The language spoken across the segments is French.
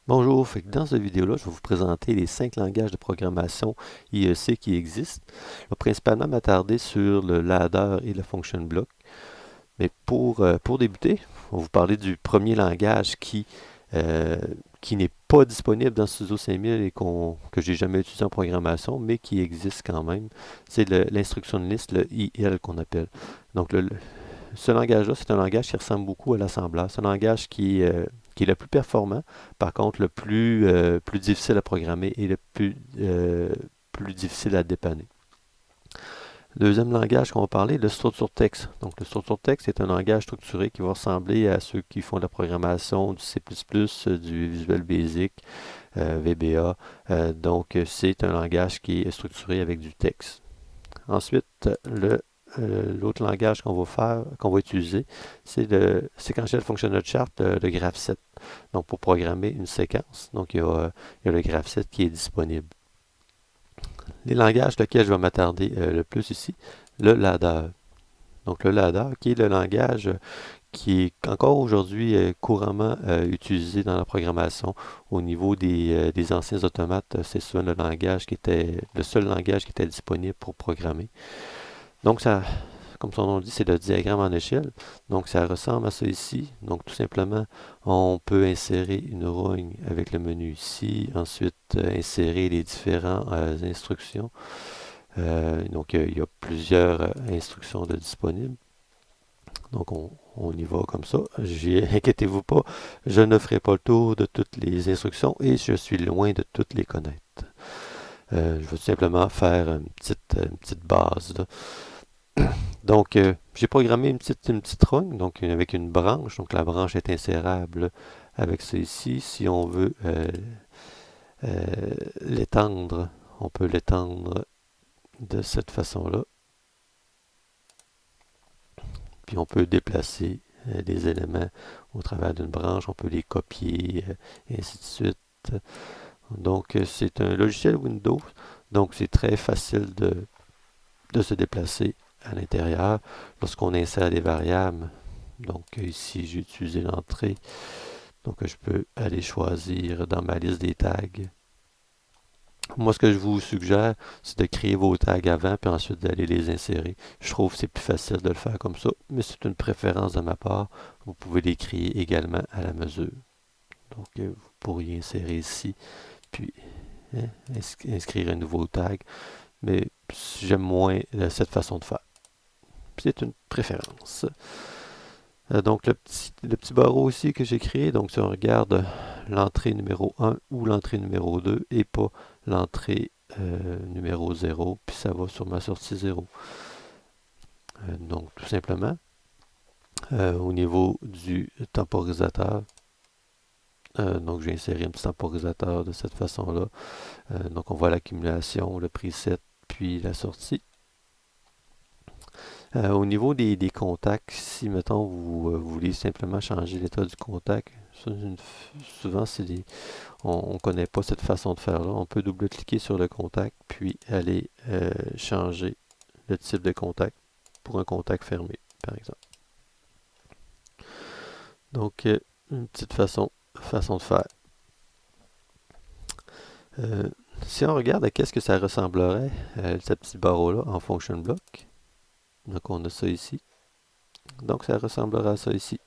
Bonjour, dans cette vidéo-là, je vais vous présenter les 5 langages de programmation IEC qui existent. Je vais principalement m'attarder sur le ladder et le function block. Mais pour débuter, on va vous parler du premier langage euh, qui n'est pas disponible dans Studio 5000 et que j'ai jamais utilisé en programmation, mais qui existe quand même. C'est l'instruction list, le IL qu'on appelle. Donc ce langage-là, c'est un langage qui ressemble beaucoup à l'assembleur. C'est un langage qui est le plus performant, par contre plus difficile à programmer et plus difficile à dépanner. Deuxième langage qu'on va parler, le structure texte. Donc, le structure texte est un langage structuré qui va ressembler à ceux qui font de la programmation, du C++, du Visual Basic, VBA. C'est un langage qui est structuré avec du texte. Ensuite, l'autre langage qu'on va utiliser, c'est le Sequential Functional Chart, le graph set. Donc, pour programmer une séquence. Donc, il y a le graph set qui est disponible. Les langages auxquels je vais m'attarder le plus ici, le ladder. Donc, le ladder, qui est le langage qui est encore aujourd'hui couramment utilisé dans la programmation. Au niveau des anciens automates, c'est souvent le seul langage qui était disponible pour programmer. Donc, ça, comme son nom le dit, c'est le diagramme en échelle. Donc, ça ressemble à ça ici. Donc, tout simplement, on peut insérer une rogne avec le menu ici. Ensuite, insérer les différentes instructions. Il y a plusieurs instructions de disponibles. Donc, on y va comme ça. Inquiétez-vous pas, je ne ferai pas le tour de toutes les instructions et je suis loin de toutes les connaître. Je vais tout simplement faire une petite base, là. Donc, j'ai programmé une petite rogne, donc avec une branche. Donc, la branche est insérable avec ça ici. Si on veut l'étendre, on peut l'étendre de cette façon-là. Puis, on peut déplacer des éléments au travers d'une branche. On peut les copier, et ainsi de suite. Donc, c'est un logiciel Windows. Donc, c'est très facile de se déplacer à l'intérieur lorsqu'on insère des variables. Donc ici, j'ai utilisé l'entrée. Donc je peux aller choisir dans ma liste des tags. Moi, ce que je vous suggère, c'est de créer vos tags avant, puis ensuite d'aller les insérer. Je trouve que c'est plus facile de le faire comme ça, mais c'est une préférence de ma part. Vous pouvez les créer également à la mesure. Donc vous pourriez insérer ici, puis hein, inscrire un nouveau tag, mais j'aime moins cette façon de faire. C'est une préférence. Donc le petit barreau ici que j'ai créé, donc si on regarde l'entrée numéro 1 ou l'entrée numéro 2 et pas l'entrée numéro 0, puis ça va sur ma sortie 0. Donc tout simplement, au niveau du temporisateur, donc j'ai inséré un petit temporisateur de cette façon-là. Donc on voit l'accumulation, le preset, puis la sortie. Au niveau des contacts, si mettons vous voulez simplement changer l'état du contact, souvent on ne connaît pas cette façon de faire là. On peut double-cliquer sur le contact puis aller changer le type de contact pour un contact fermé, par exemple. Donc une petite façon de faire. Euh, Si on regarde à qu'est-ce que ça ressemblerait, ce petit barreau-là en function block, donc on a ça ici. Donc ça ressemblera à ça ici.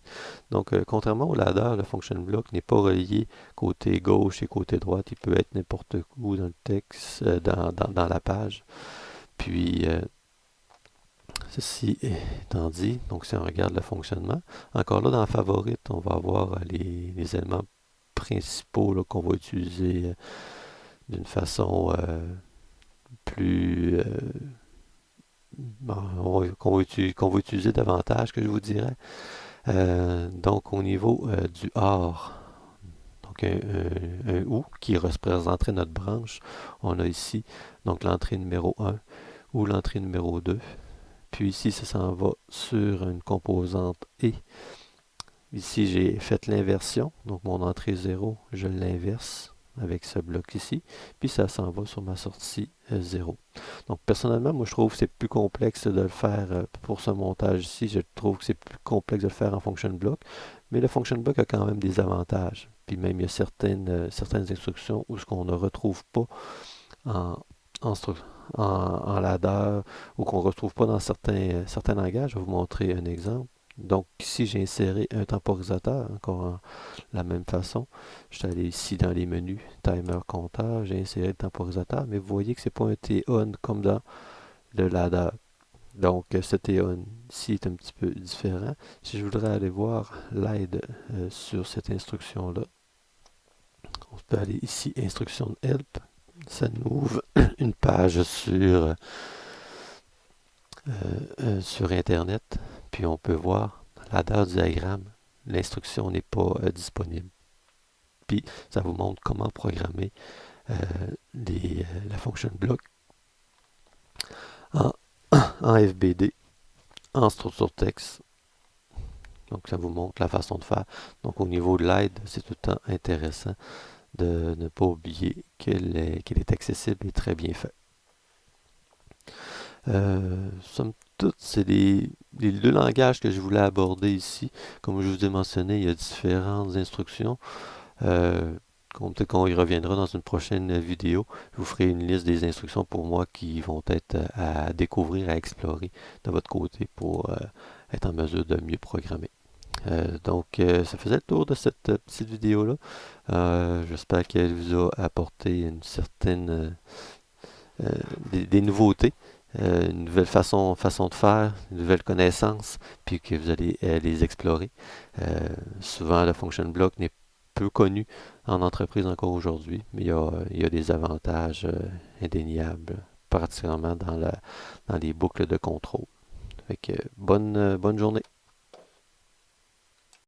Donc contrairement au ladder, le function block n'est pas relié côté gauche et côté droite. Il peut être n'importe où dans le texte, dans la page. Puis ceci étant dit, donc si on regarde le fonctionnement, encore là dans la favorite, on va avoir les éléments principaux qu'on va utiliser d'une façon plus qu'on va utiliser davantage, que je vous dirais. Donc au niveau du OR, donc un OU qui représenterait notre branche, on a ici donc l'entrée numéro 1 ou l'entrée numéro 2. Puis ici, ça s'en va sur une composante et. Ici, j'ai fait l'inversion, donc mon entrée 0, je l'inverse avec ce bloc ici, puis ça s'en va sur ma sortie 0. Donc personnellement, moi je trouve que c'est plus complexe de le faire pour ce montage ici, je trouve que c'est plus complexe de le faire en function block, mais le function block a quand même des avantages. puis même il y a certaines instructions où ce qu'on ne retrouve pas en, en, en ladder ou qu'on ne retrouve pas dans certains langages. Je vais vous montrer un exemple. Donc ici, j'ai inséré un temporisateur, encore la même façon. Je suis allé ici dans les menus, timer, compteur, j'ai inséré le temporisateur, mais vous voyez que c'est pas un T-on comme dans le ladder. Donc ce T-on ici est un petit peu différent. Si je voudrais aller voir l'aide sur cette instruction-là, on peut aller ici, instruction de help. Ça nous ouvre une page sur Internet, puis on peut voir ladder diagramme. L'instruction n'est pas disponible. Puis ça vous montre comment programmer euh, la function block en, en FBD, en structure texte. Donc ça vous montre la façon de faire. Donc au niveau de l'aide, c'est tout le temps intéressant de ne pas oublier qu'elle est accessible et très bien fait. Somme toute, c'est les deux langages que je voulais aborder ici. Comme je vous ai mentionné, il y a différentes instructions. Peut-être qu'on y reviendra dans une prochaine vidéo. Je vous ferai une liste des instructions pour moi qui vont être à découvrir, à explorer de votre côté pour être en mesure de mieux programmer. Ça faisait le tour de cette petite vidéo-là. J'espère qu'elle vous a apporté une certaine des nouveautés, une nouvelle façon de faire, une nouvelle connaissance, puis que vous allez les explorer. Souvent, le function block n'est peu connu en entreprise encore aujourd'hui, mais il y a des avantages indéniables, particulièrement dans les boucles de contrôle. Fait que, bonne journée.